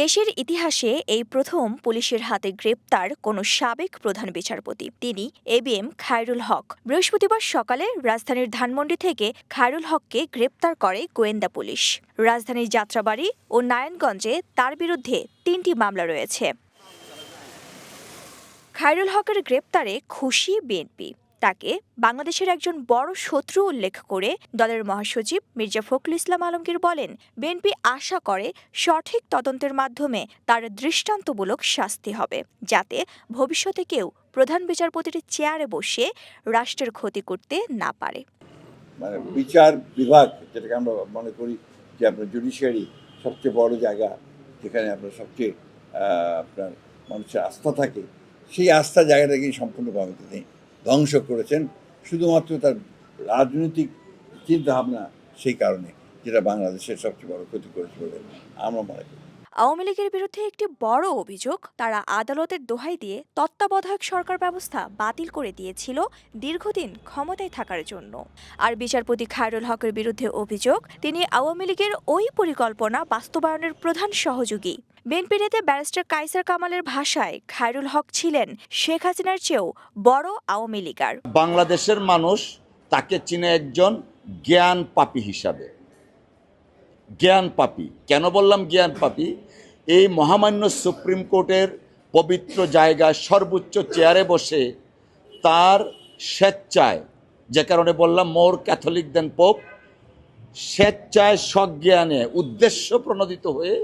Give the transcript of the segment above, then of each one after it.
দেশের ইতিহাসে এই প্রথম পুলিশের হাতে গ্রেপ্তার কোনো সাবেক প্রধান বিচারপতি। তিনি এবিএম খায়রুল হক। বৃহস্পতিবার সকালে রাজধানীর ধানমন্ডি থেকে খায়রুল হককে গ্রেপ্তার করে গোয়েন্দা পুলিশ। রাজধানীর যাত্রাবাড়ী ও নারায়ণগঞ্জে তার বিরুদ্ধে ৩টি মামলা রয়েছে। খায়রুল হকের গ্রেপ্তারে খুশি বিএনপি। তাকে বাংলাদেশের একজন বড় শত্রু উল্লেখ করে দলের মহাসচিব মির্জা ফখরুল ইসলাম আলমগীর বলেন, বিএনপি আশা করে সঠিক তদন্তের মাধ্যমে তার দৃষ্টান্তমূলক শাস্তি হবে, যাতে ভবিষ্যতে কেউ প্রধান বিচারপতির চেয়ারে বসে রাষ্ট্রের ক্ষতি করতে না পারে। মানে বিচার বিভাগ, যেটাকে আমরা মনে করি যে আপনার জুডিশিয়ারি সবচেয়ে বড় জায়গা, যেখানে আপনার সবচেয়ে আপনার মানুষের আস্থা থাকে, সেই আস্থা জায়গাটাকে সম্পূর্ণভাবে তিনি ধ্বংস করেছেন শুধুমাত্র তার রাজনৈতিক চিন্তাভাবনা, সেই কারণে, যেটা বাংলাদেশের সবচেয়ে বড় ক্ষতি করেছে বলে আমরা মনে করি। আওয়ামী লীগের বিরুদ্ধে একটি বড় অভিযোগ, তারা আদালতের দোহাই দিয়ে তত্ত্বাবধায়ক সরকার ব্যবস্থা বাতিল করে দিয়েছিল দীর্ঘদিন ক্ষমতায় থাকার জন্য। আর বিচারপতি খায়রুল হকের বিরুদ্ধে অভিযোগ, তিনি আওয়ামী লীগের ওই পরিকল্পনা বাস্তবায়নের প্রধান সহযোগী। বিএনপি নেতা ব্যারিস্টার কায়সার কামালের ভাষায়, খায়রুল হক ছিলেন শেখ হাসিনার চেয়েও বড় আওয়ামী লীগার। বাংলাদেশের মানুষ তাকে চিনে একজন জ্ঞান পাপী হিসাবে। জ্ঞান পাপী কেন বললাম? জ্ঞান পাপী, এই মহামান্য সুপ্রিম কোর্টের পবিত্র জায়গায় সর্বোচ্চ চেয়ারে বসে তার স্বেচ্ছায়, যে কারণে বললাম মোর ক্যাথলিক দেন পোপ, স্বেচ্ছায় সজ্ঞানে উদ্দেশ্য প্রণোদিত হয়ে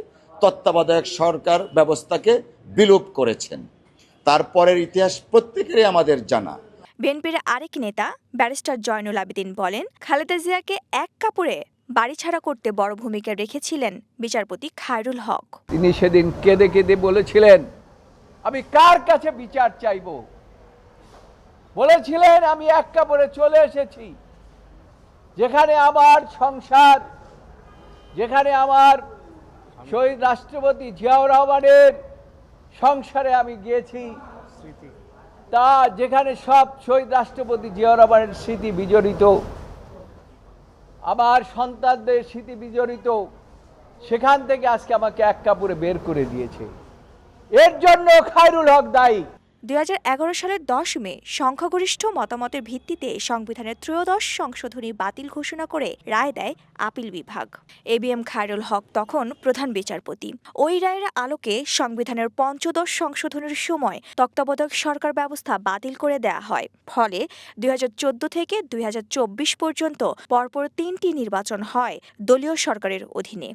তত্ত্বাবধায়ক সরকার ব্যবস্থাকে বিলোপ করেছেন। তারপরের ইতিহাস প্রত্যেকেরই আমাদের জানা। বিএনপির আরেক নেতা ব্যারিস্টার জয়নুল আবেদিন বলেন, খালেদা জিয়াকে এক কাপড়ে বাড়ি ছাড়া করতে বড় ভূমিকা রেখেছিলেন বিচারপতি খায়রুল হক। তিনি সেদিন কেঁদে কেঁদে বলেছিলেন, আমি কার কাছে বিচার চাইব? বলেছিলেন, আমি এক কাপড়ে চলে এসেছি, যেখানে আমার সংসার, যেখানে আমার শহীদ রাষ্ট্রপতি জিয়াউর রহমানের সংসারে আমি গিয়েছি, তা যেখানে সব শহীদ রাষ্ট্রপতি জিয়াউর রহমানের স্মৃতি বিজড়িত, আমার সন্তানদের স্মৃতি বিজড়িত, সেখান থেকে আজকে আমাকে এক কাপড়ে বের করে দিয়েছে। এর জন্য খায়রুল হক দায়ী। 2011 সালের 10 মে সংখ্যাগরিষ্ঠ মতামতের ভিত্তিতে সংবিধানের ত্রয়োদশ সংশোধনী বাতিল ঘোষণা করে রায় দেয় আপিল বিভাগ। এবিএম খায়রুল হক তখন প্রধান বিচারপতি। ওই রায়ের আলোকে সংবিধানের পঞ্চদশ সংশোধনের সময় তত্ত্বাবধায়ক সরকার ব্যবস্থা বাতিল করে দেয়া হয়। ফলে 2014 থেকে 2024 পর্যন্ত পরপর 3টি নির্বাচন হয় দলীয় সরকারের অধীনে।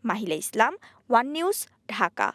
মাহিলা ইসলাম, ওয়ান নিউজ, ঢাকা।